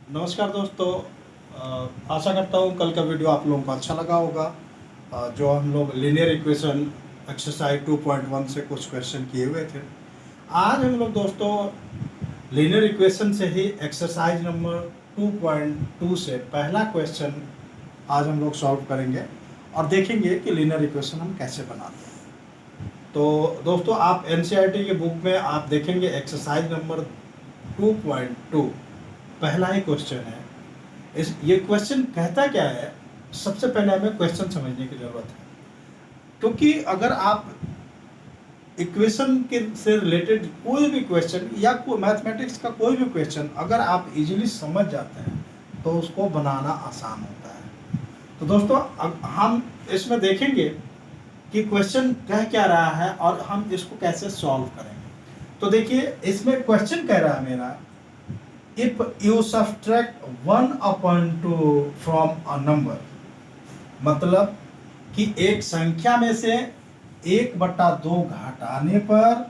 नमस्कार दोस्तों। आशा करता हूँ कल का वीडियो आप लोगों को अच्छा लगा होगा। जो हम लोग लीनियर इक्वेशन एक्सरसाइज 2.1 से कुछ क्वेश्चन किए हुए थे। आज हम लोग दोस्तों लीनियर इक्वेशन से ही एक्सरसाइज नंबर 2.2 से पहला क्वेश्चन आज हम लोग सॉल्व करेंगे और देखेंगे कि लीनियर इक्वेशन हम कैसे बनाते हैं। तो दोस्तों आप एनसीईआरटी के बुक में आप देखेंगे एक्सरसाइज नंबर 2.2 पहला ही क्वेश्चन है। इस ये क्वेश्चन कहता क्या है, सबसे पहले हमें क्वेश्चन समझने की ज़रूरत है। क्योंकि अगर आप इक्वेशन के से रिलेटेड कोई भी क्वेश्चन या कोई मैथमेटिक्स का कोई भी क्वेश्चन अगर आप इजीली समझ जाते हैं तो उसको बनाना आसान होता है। तो दोस्तों अब हम इसमें देखेंगे कि क्वेश्चन कह क्या रहा है और हम इसको कैसे सॉल्व करेंगे। तो देखिए इसमें क्वेश्चन कह रहा है मेरा, if you subtract 1/2 from a number, मतलब कि एक संख्या में से 1/2 घटाने पर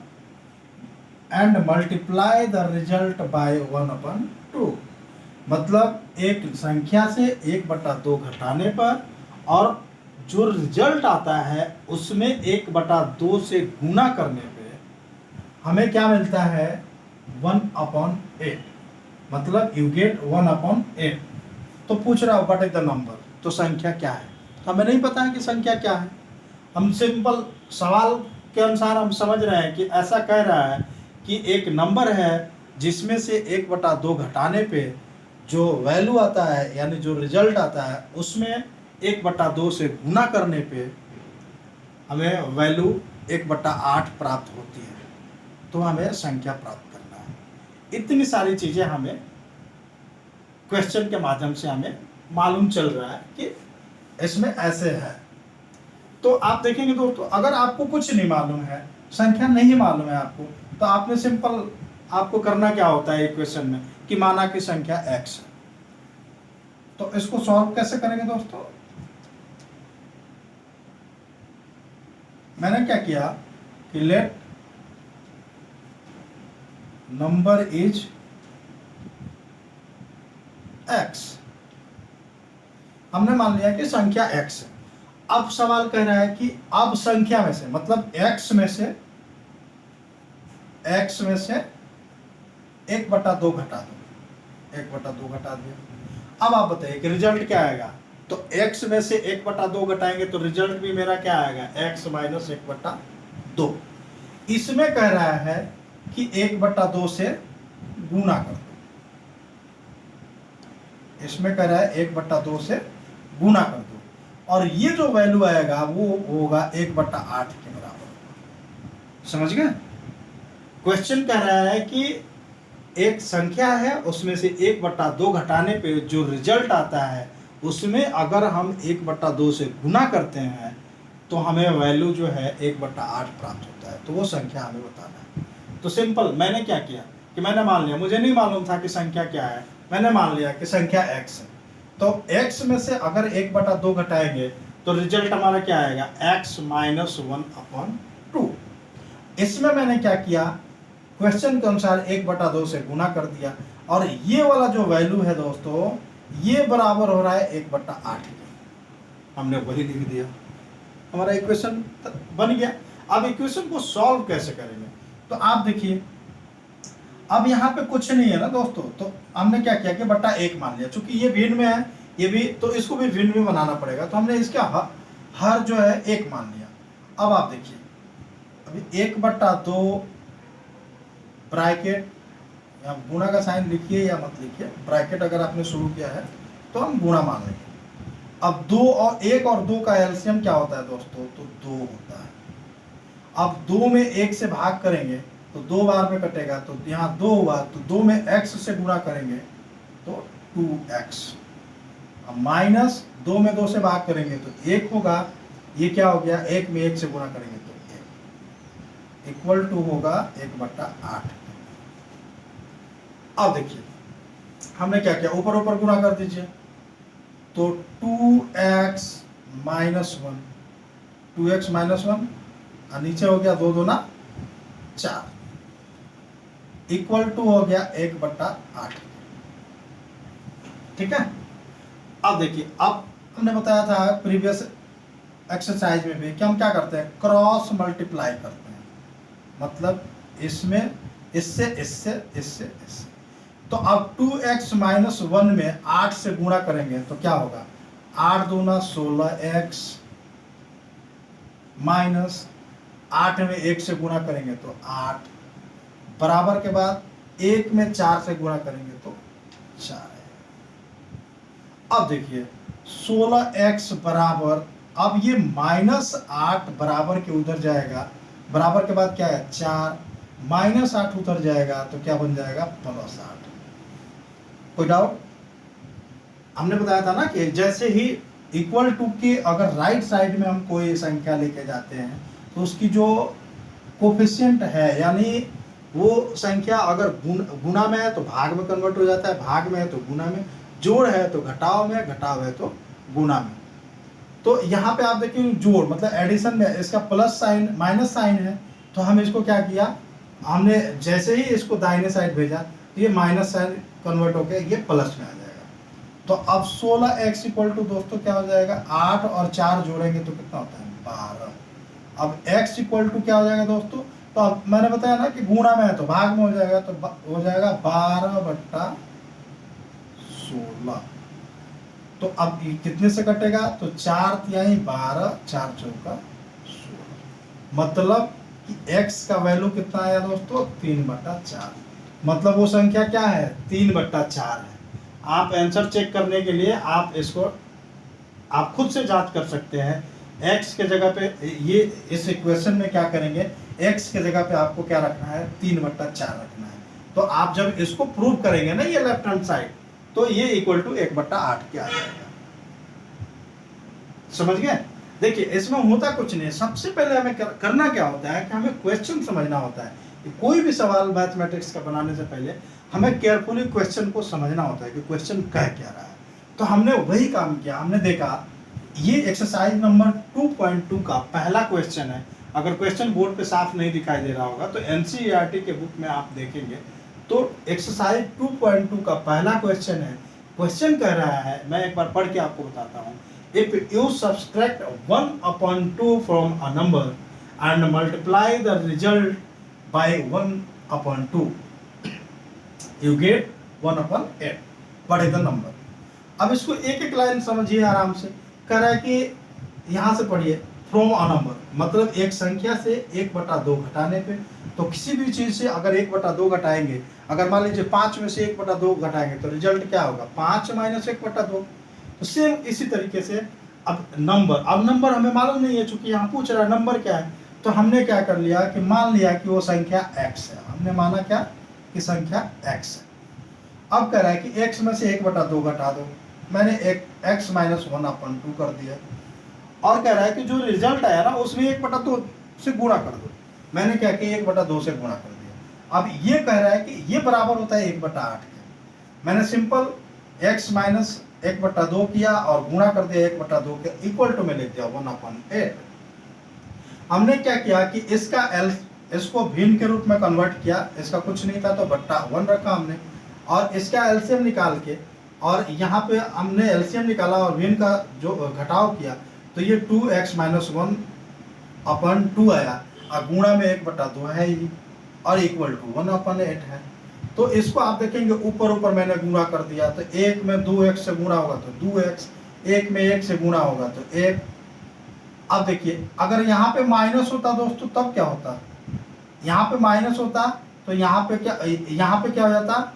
and multiply the result by 1/2, मतलब एक संख्या से 1/2 घटाने पर और जो रिजल्ट आता है उसमें 1/2 से गुना करने पे हमें क्या मिलता है 1/8, मतलब यू गेट 1/8। तो पूछ रहा हो व्हाट इज द नंबर, तो संख्या क्या है। हमें नहीं पता है कि संख्या क्या है। हम सिंपल सवाल के अनुसार हम समझ रहे हैं कि ऐसा कह रहा है कि एक नंबर है जिसमें से 1/2 घटाने पे जो वैल्यू आता है यानी जो रिजल्ट आता है उसमें 1/2 से गुना करने पे हमें वैल्यू 1/8 प्राप्त होती है। तो हमें संख्या प्राप्त करना है। इतनी सारी चीज़ें हमें क्वेश्चन के माध्यम से हमें मालूम चल रहा है कि इसमें ऐसे है। तो आप देखेंगे दोस्तों अगर आपको कुछ नहीं मालूम है, संख्या नहीं मालूम है आपको, तो आपने सिंपल आपको करना क्या होता है इक्वेशन में कि माना कि संख्या x है। तो इसको सॉल्व कैसे करेंगे दोस्तों, मैंने क्या किया कि लेट नंबर इज x, हमने मान लिया कि संख्या x है। अब सवाल कह रहा है कि अब संख्या में से मतलब x में से 1/2 घटा दो, 1/2 घटा दिया। अब आप बताइए कि रिजल्ट क्या आएगा। तो x में से 1/2 घटाएंगे तो रिजल्ट भी मेरा क्या आएगा x - 1/2। इसमें कह रहा है कि 1/2 से गुना कर दो, इसमें कह रहा है 1/2 से गुना कर दो और ये जो वैल्यू आएगा वो होगा 1/8 के बराबर। समझ गए। क्वेश्चन कह रहा है कि एक संख्या है उसमें से 1/2 घटाने पे जो रिजल्ट आता है उसमें अगर हम 1/2 से गुना करते हैं तो हमें वैल्यू जो है 1/8 प्राप्त होता है। तो वो संख्या हमें बताना है। तो सिंपल मैंने क्या किया कि मैंने मान लिया, मुझे नहीं मालूम था कि संख्या क्या है, मैंने मान लिया कि संख्या x है। तो x में से अगर 1/2 घटाएंगे तो रिजल्ट हमारा क्या आएगा x - 1/2। इसमें मैंने क्या किया, क्वेश्चन के अनुसार 1/2 से गुना कर दिया और ये वाला जो वैल्यू है दोस्तों ये बराबर हो रहा है 1/8 के। हमने वही लिख दिया, हमारा इक्वेशन बन गया। अब इक्वेशन को सॉल्व कैसे करेंगे, तो आप देखिए अब यहाँ पे कुछ नहीं है ना दोस्तों, तो हमने क्या किया कि बटा 1 मान लिया। चूंकि ये भिन्न में है ये भी, तो इसको भी भिन्न में बनाना पड़ेगा, तो हमने इसका हर जो है 1 मान लिया। अब आप देखिए अभी 1/2 ब्रैकेट या गुणा का साइन लिखिए या मत लिखिए, ब्रैकेट अगर आपने शुरू किया है तो हम गुणा मान लेंगे। अब 2 और 1 और 2 का एलसीएम क्या होता है दोस्तों, तो 2 होता है। अब 2 में 1 से भाग करेंगे तो 2 बार में कटेगा, तो यहाँ 2 हुआ, तो 2 में x से गुणा करेंगे तो 2x। अब माइनस 2 में 2 से भाग करेंगे तो 1 होगा, ये क्या हो गया 1 में 1 से गुणा करेंगे तो 1 इक्वल टू होगा 1/8। अब देखिए हमने क्या किया, ऊपर ऊपर गुणा कर दीजिए, तो 2x - 1, 2x - 1 और नीचे हो गया 2 दूना 4 इक्वल टू हो गया 1/8। ठीक है। अब देखिए, अब हमने बताया था प्रीवियस एक्सरसाइज में भी कि हम क्या करते हैं, क्रॉस मल्टीप्लाई करते हैं। मतलब इसमें इससे इससे इससे इससे, तो अब 2x-1 में 8 से गुणा करेंगे तो क्या होगा, 8 दूना 16x माइनस 8 में 1 से गुणा करेंगे तो 8, बराबर के बाद 1 में 4 से गुणा करेंगे तो 4 है। अब देखिए 16x बराबर, अब ये -8 बराबर के उधर जाएगा, बराबर के बाद क्या है 4, -8 उधर जाएगा तो क्या बन जाएगा +8। कोई डाउट? हमने बताया था ना कि जैसे ही इक्वल टू के अगर राइट साइड में हम कोई संख्या लेके जाते हैं तो उसकी जो कोफिशिएंट है, यानी वो संख्या अगर गुणा में है तो भाग में कन्वर्ट हो जाता है, भाग में है तो गुणा में, जोड़ है तो घटाव में, घटाव है तो गुणा में। तो यहाँ पे आप देखिए जोड़ मतलब एडिशन में इसका प्लस साइन माइनस साइन है, तो हम इसको क्या किया, हमने जैसे ही इसको दाहिने साइड भेजा तो ये माइनस साइन कन्वर्ट होकर ये प्लस में आ जाएगा। तो अब 16x इक्वल टू दोस्तों क्या हो जाएगा, 8 और 4 जोड़ेंगे तो कितना होता है 12। अब x इक्वल टू क्या हो जाएगा दोस्तों, तो अब मैंने बताया ना कि गुणा में है तो भाग में हो जाएगा, तो हो जाएगा 12/16। तो अब ये कितने से कटेगा, तो 4 तिहाई 12, 4 चौका 16। मतलब कि x का वैल्यू कितना आया दोस्तों 3/4। मतलब वो संख्या क्या है 3/4 है। आप आंसर चेक करने के लिए आप इसको आप खुद से जांच कर सकते हैं। x के जगह पे ये इस इक्वेशन में क्या करेंगे, x के जगह पे आपको क्या रखना है 3/4 रखना है। तो आप जब इसको प्रूव करेंगे ना ये लेफ्ट हैंड साइड, तो ये इक्वल टू 1/8 के आ जाएगा। समझ गए? देखिए इसमें होता कुछ नहीं, सबसे पहले हमें करना क्या होता है कि हमें क्वेश्चन समझना होता है। कोई भी सवाल मैथमेटिक्स का बनाने से पहले हमें केयरफुली क्वेश्चन को समझना होता है कि क्वेश्चन कह क्या रहा है। तो हमने वही काम किया, हमने देखा ये एक्सरसाइज नंबर 2.2 का पहला क्वेश्चन है। अगर क्वेश्चन बोर्ड पे साफ नहीं दिखाई दे रहा होगा तो एनसीईआरटी के बुक में आप देखेंगे तो एक्सरसाइज 2.2 का पहला क्वेश्चन है। क्वेश्चन कह रहा है, मैं एक बार पढ़ के आपको बताता हूँ। If you subtract 1/2 from a number and multiply the result by 1/2, you get 1/8. What is the number? अब इसको एक एक लाइन समझिए आराम से। कह रहा है कि यहाँ से पढ़िए फ्रॉम अ नंबर, मतलब एक संख्या से 1/2 घटाने पे। तो किसी भी चीज़ से अगर 1/2 घटाएंगे, अगर मान लीजिए 5 में से 1/2 घटाएंगे तो रिजल्ट क्या होगा 5 - 1/2। तो सेम इसी तरीके से अब नंबर हमें मालूम नहीं है, चूंकि यहाँ पूछ रहा है नंबर क्या है, तो हमने क्या कर लिया कि मान लिया कि वो संख्या x है। हमने माना क्या कि संख्या x है। अब कह रहा है कि x में से 1/2 घटा दो, मैंने x - 1/2 कर दिया। और कह रहा है कि जो रिजल्ट आया ना उसमें 1/2 से गुणा कर दो, मैंने क्या किया 1/2 से गुणा कर दिया। अब ये कह रहा है कि ये बराबर होता है 1/8 के। मैंने सिंपल x - 1/2 किया और गुणा कर दिया 1/2 के, इक्वल टू में लिख दिया 1/8। हमने क्या किया कि इसको भिन्न के रूप में कन्वर्ट किया, इसका कुछ नहीं था तो /1 रखा हमने, और इसका एलसीएम निकाल के और यहाँ पे हमने एलसीएम निकाला और भिन्न का जो घटाव किया तो ये 2x - 1/2 आया, और गुणा में 1/2 है ही, और इक्वल टू 1/8 है। तो इसको आप देखेंगे ऊपर मैंने गुणा कर दिया, तो 1 में 2x से गुणा होगा तो 2x, 1 में 1 से गुणा होगा तो 1। अब देखिए अगर यहाँ पे माइनस होता दोस्तों तब क्या होता, यहाँ पे माइनस होता तो यहाँ पे क्या हो जाता,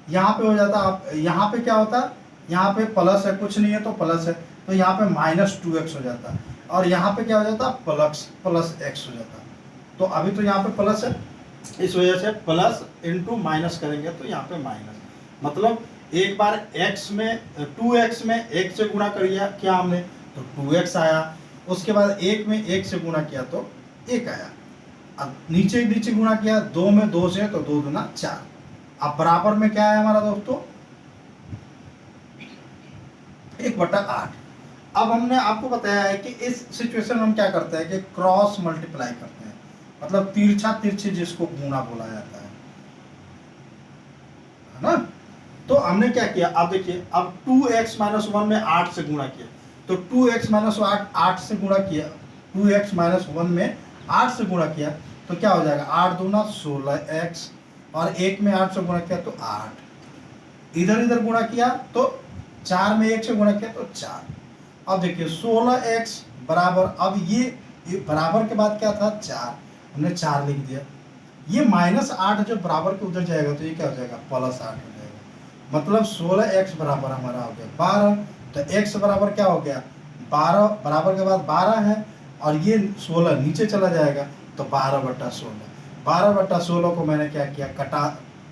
यहाँ पे हो जाता, आप यहाँ पे क्या होता, यहाँ पे प्लस है, कुछ नहीं है तो प्लस है, तो यहाँ पे -2x हो जाता, और यहाँ पे क्या हो जाता प्लस x हो जाता। तो अभी तो यहाँ पे प्लस है, इस वजह से प्लस इंटू माइनस करेंगे तो यहाँ पे माइनस, मतलब एक बार x में 2x में 1 से गुणा करिए क्या हमने तो 2x आया, उसके बाद 1 में 1 से गुणा किया तो 1 आया। अब नीचे गुणा किया 2 में 2 से तो 2 दूना 4। अब बराबर में क्या है हमारा दोस्तों 1/8। अब हमने आपको बताया है कि इस सिचुएशन में हम क्या करते हैं कि क्रॉस मल्टीप्लाई करते हैं, मतलब तिरछी जिसको गुणा बोला जाता है ना। तो हमने क्या किया, अब देखिए, अब 2x माइनस 1 में 8 से गुणा किया, तो 2x माइनस 8 से गुणा किया, 2x माइनस 1 में 8 से गुणा किया तो क्या हो जाएगा, 8 दूना 16x, और 1 में 8 से गुणा किया तो 8, इधर इधर गुणा किया तो 4 में 1 से गुणा किया तो 4। अब देखिए 16x बराबर, अब ये बराबर के बाद क्या था 4, हमने 4 लिख दिया, ये -8 जो बराबर के उधर जाएगा तो ये क्या हो जाएगा, +8 हो जाएगा, मतलब 16x बराबर हमारा हो गया 12। तो x बराबर क्या हो गया 12, बराबर के बाद 12 है, और ये 16 नीचे चला जाएगा तो 12/16, 12/16 को मैंने क्या किया,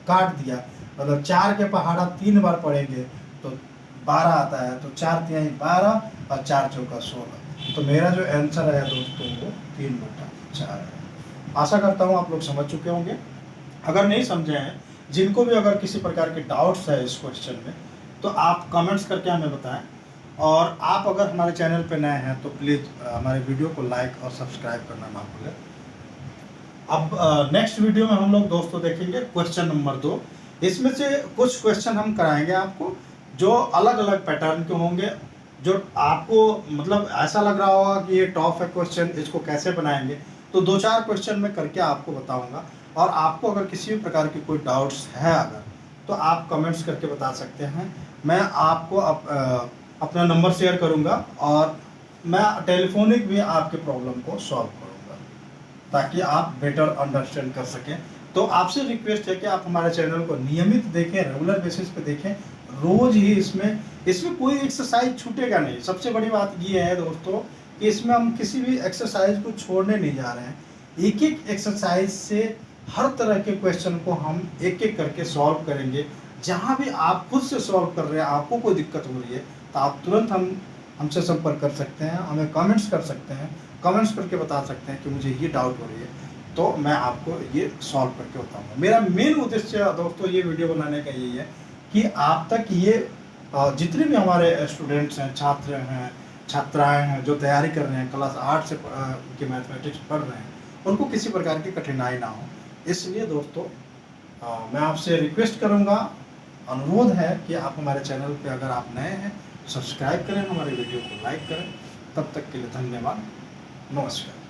काट दिया, मतलब 4 के पहाड़ा 3 बार पढ़ेंगे तो 12 आता है, तो 4 तिहाई 12 और 4 चौका 16, तो मेरा जो आंसर है दोस्तों वो 3/4 है। आशा करता हूँ आप लोग समझ चुके होंगे। अगर नहीं समझे हैं, जिनको भी अगर किसी प्रकार के डाउट्स है इस क्वेश्चन में, तो आप कमेंट्स करके हमें बताएं, और आप अगर हमारे चैनल पर नए हैं तो प्लीज़ हमारे वीडियो को लाइक और सब्सक्राइब करना ना भूलें। अब नेक्स्ट वीडियो में हम लोग दोस्तों देखेंगे क्वेश्चन नंबर 2। इसमें से कुछ क्वेश्चन हम कराएंगे आपको जो अलग अलग पैटर्न के होंगे, जो आपको मतलब ऐसा लग रहा होगा कि ये टॉप है क्वेश्चन, इसको कैसे बनाएंगे, तो 2-4 क्वेश्चन मैं करके आपको बताऊंगा। और आपको अगर किसी भी प्रकार की कोई डाउट्स है अगर, तो आप कमेंट्स करके बता सकते हैं, मैं आपको अपना नंबर शेयर करूंगा, और मैं टेलीफोनिक भी आपके प्रॉब्लम को सॉल्व करूंगा ताकि आप बेटर अंडरस्टैंड कर सकें। तो आपसे रिक्वेस्ट है कि आप हमारे चैनल को नियमित देखें, रेगुलर बेसिस पे देखें, रोज ही इसमें कोई एक्सरसाइज छूटेगा नहीं। सबसे बड़ी बात ये है दोस्तों कि इसमें हम किसी भी एक्सरसाइज को छोड़ने नहीं जा रहे हैं, एक एक एक्सरसाइज से हर तरह के क्वेश्चन को हम एक एक करके सॉल्व करेंगे। जहाँ भी आप खुद से सॉल्व कर रहे हैं, आपको कोई दिक्कत हो रही है, तो आप तुरंत हमसे संपर्क कर सकते हैं, हमें कमेंट्स कर सकते हैं, कमेंट्स करके बता सकते हैं कि मुझे ये डाउट हो रही है, तो मैं आपको ये सॉल्व करके बताऊंगा। मेरा मेन उद्देश्य दोस्तों ये वीडियो बनाने का यही है कि आप तक ये जितने भी हमारे स्टूडेंट्स हैं, छात्र हैं, छात्राएं हैं जो तैयारी कर रहे हैं, क्लास 8 से के मैथमेटिक्स पढ़ रहे हैं, उनको किसी प्रकार की कठिनाई ना हो। इसलिए दोस्तों मैं आपसे रिक्वेस्ट करूंगा, अनुरोध है कि आप हमारे चैनल पे अगर आप नए हैं सब्सक्राइब करें, हमारे वीडियो को लाइक करें। तब तक के लिए धन्यवाद, नमस्कार।